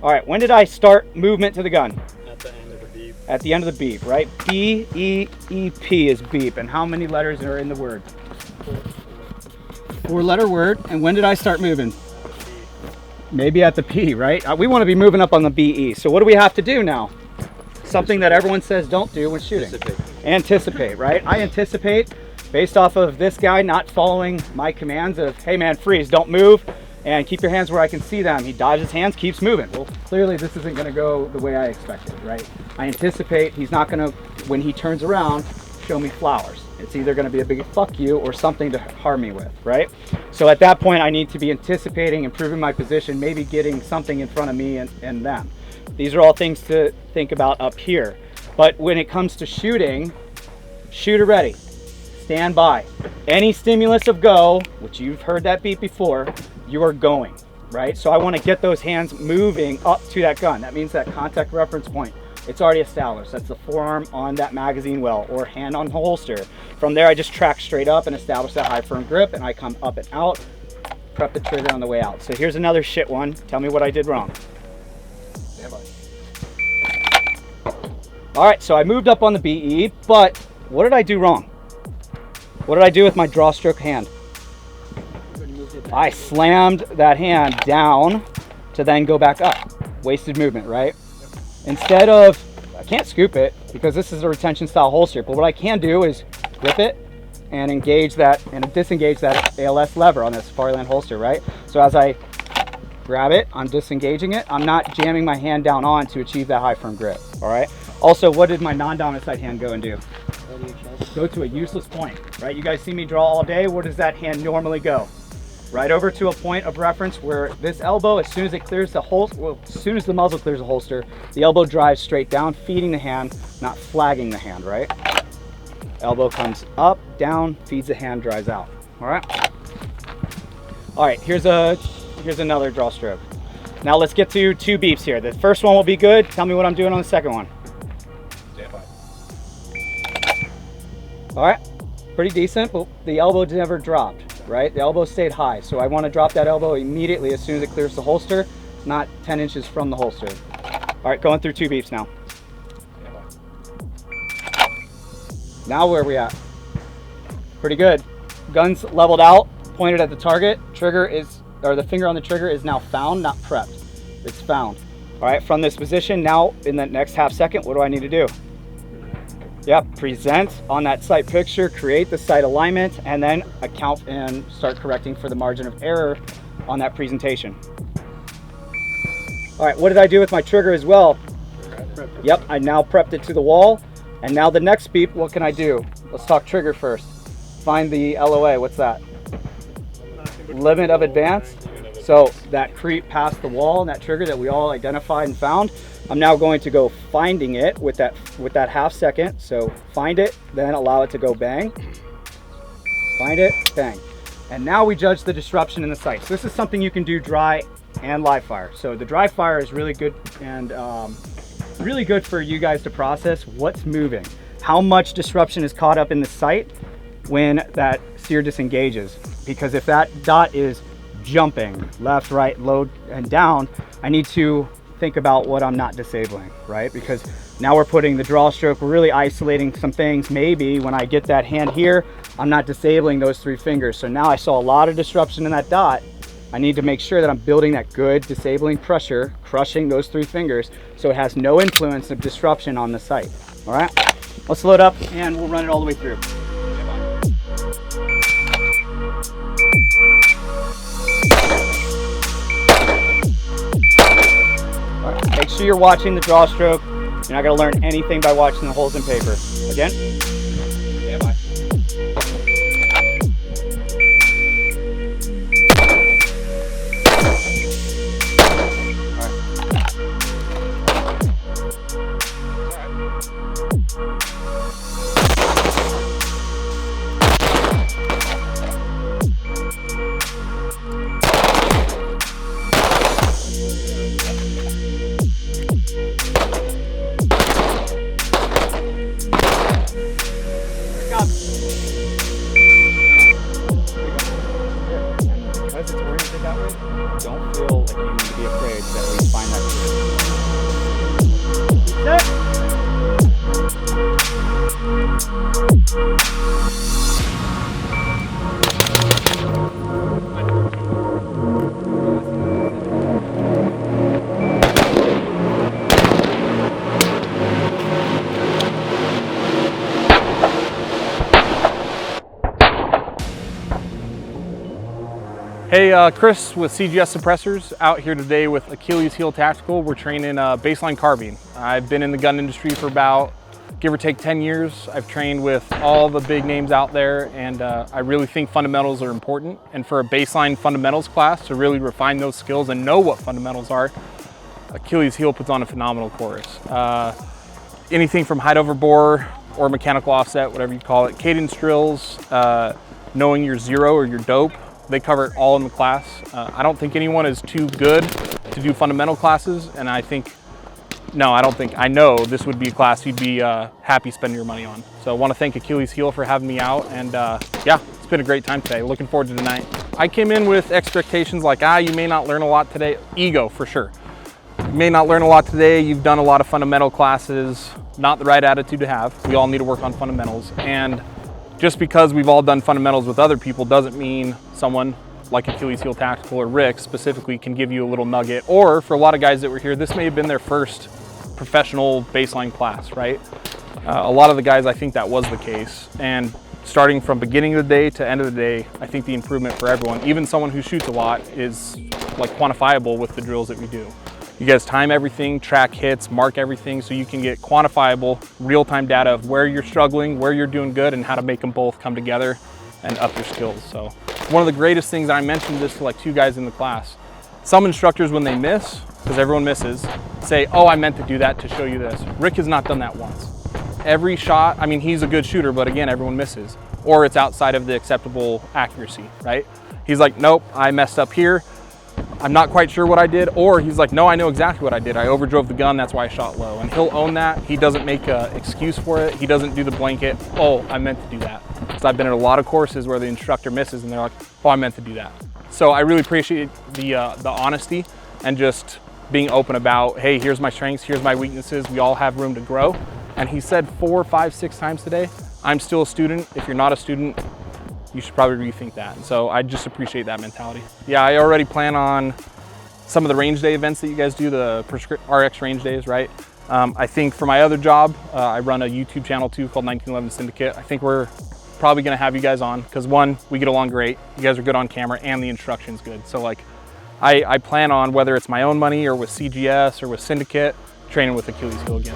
All right, when did I start movement to the gun? At the end of the beep. At the end of the beep, right? B-E-E-P is beep. And how many letters are in the word? 4-letter word. And when did I start moving? Maybe at the P, right? We want to be moving up on the B-E. So what do we have to do now? Something that everyone says don't do when shooting. Anticipate, right? I anticipate based off of this guy not following my commands of, hey man, freeze, don't move, and keep your hands where I can see them. He dodges his hands, keeps moving. Well, clearly this isn't gonna go the way I expected, right? I anticipate he's not gonna, when he turns around, show me flowers. It's either gonna be a big fuck you or something to harm me with, right? So at that point, I need to be anticipating, improving my position, maybe getting something in front of me and them. These are all things to think about up here. But when it comes to shooting, shooter ready, stand by. Any stimulus of go, which you've heard that beep before, you are going, right? So I want to get those hands moving up to that gun. That means that contact reference point, it's already established. That's the forearm on that magazine well or hand on holster. From there, I just track straight up and establish that high firm grip, and I come up and out, prep the trigger on the way out. So here's another shit one. Tell me what I did wrong. All right, so I moved up on the BE, but what did I do wrong? What did I do with my drawstroke hand? I slammed that hand down to then go back up. Wasted movement, right? Instead of, I can't scoop it because this is a retention style holster, but what I can do is grip it and engage that and disengage that ALS lever on this Farland holster, right? So as I grab it, I'm disengaging it. I'm not jamming my hand down on to achieve that high firm grip, all right? Also, what did my non-dominant side hand go and do? Go to a useless point, right? You guys see me draw all day. Where does that hand normally go? Right over to a point of reference where this elbow, as soon as it clears the holster, well, as soon as the muzzle clears the holster, the elbow drives straight down, feeding the hand, not flagging the hand, right? Elbow comes up, down, feeds the hand, drives out, all right? All right, here's another draw stroke. Now let's get to 2 beeps here. The first one will be good. Tell me what I'm doing on the second one. All right, pretty decent, but the elbow never dropped, right? The elbow stayed high, so I want to drop that elbow immediately as soon as it clears the holster, not 10 inches from the holster. All right, going through 2 beeps now. Now where are we at? Pretty good. Gun's leveled out, pointed at the target. Trigger is, or the finger on the trigger is now found, not prepped. It's found. All right, from this position, now in the next half second, what do I need to do? Yep, present on that sight picture, create the sight alignment, and then account and start correcting for the margin of error on that presentation. All right, what did I do with my trigger as well? Yep, I now prepped it to the wall. And now the next beep, what can I do? Let's talk trigger first. Find the LOA, what's that? Limit of advance. So that creep past the wall and that trigger that we all identified and found, I'm now going to go finding it with that half second. So find it, then allow it to go bang. Find it, bang. And now we judge the disruption in the sight. So this is something you can do dry and live fire. So the dry fire is really good and really good for you guys to process what's moving. How much disruption is caught up in the sight when that sear disengages. Because if that dot is jumping left, right, low, and down, I need to think about what I'm not disabling, right? Because now we're putting the draw stroke, we're really isolating some things. Maybe when I get that hand here, I'm not disabling those 3 fingers. So now I saw a lot of disruption in that dot. I need to make sure that I'm building that good disabling pressure, crushing those 3 fingers, so it has no influence of disruption on the sight. All right, let's load up and we'll run it all the way through. All right, make sure you're watching the draw stroke. You're not gonna learn anything by watching the holes in paper. Again. Because it's oriented that way, don't feel like you need to be afraid that we find that trigger. Hey, Chris with CGS Suppressors, out here today with Achilles Heel Tactical. We're training baseline carbine. I've been in the gun industry for about, give or take 10 years. I've trained with all the big names out there, and I really think fundamentals are important. And for a baseline fundamentals class to really refine those skills and know what fundamentals are, Achilles Heel puts on a phenomenal course. Anything from height over bore or mechanical offset, whatever you call it, cadence drills, knowing your zero or your dope, they cover it all in the class. I don't think anyone is too good to do fundamental classes, and I know this would be a class you'd be happy spending your money on. So I want to thank Achilles Heel for having me out, and yeah, it's been a great time today. Looking forward to tonight. I came in with expectations like, you may not learn a lot today. Ego, for sure. You may not learn a lot today. You've done a lot of fundamental classes. Not the right attitude to have. We all need to work on fundamentals, and just because we've all done fundamentals with other people doesn't mean someone like Achilles Heel Tactical or Rick specifically can give you a little nugget. Or for a lot of guys that were here, this may have been their first professional baseline class, right? A lot of the guys, I think that was the case. And starting from beginning of the day to end of the day, I think the improvement for everyone, even someone who shoots a lot, is like quantifiable with the drills that we do. You guys time everything, track hits, mark everything, so you can get quantifiable, real-time data of where you're struggling, where you're doing good, and how to make them both come together and up your skills. So one of the greatest things, I mentioned this to like 2 guys in the class, some instructors, when they miss, because everyone misses, say, oh, I meant to do that to show you this. Rick has not done that once. Every shot, I mean, he's a good shooter, but again, everyone misses. Or it's outside of the acceptable accuracy, right? He's like, nope, I messed up here. I'm not quite sure what I did. Or he's like, no, I know exactly what I did. I overdrove the gun, that's why I shot low. And he'll own that. He doesn't make an excuse for it. He doesn't do the blanket, oh, I meant to do that. Because I've been in a lot of courses where the instructor misses and they're like, oh, I meant to do that. So I really appreciate the honesty and just being open about, hey, here's my strengths, here's my weaknesses. We all have room to grow. And he said 4, 5, 6 times today, I'm still a student. If you're not a student, you should probably rethink that. And so I just appreciate that mentality. Yeah, I already plan on some of the range day events that you guys do, the RX range days, right? I think for my other job, I run a YouTube channel too called 1911 Syndicate. I think we're probably gonna have you guys on because one, we get along great. You guys are good on camera and the instruction's good. So like, I plan on, whether it's my own money or with CGS or with Syndicate, training with Achilles Heel again.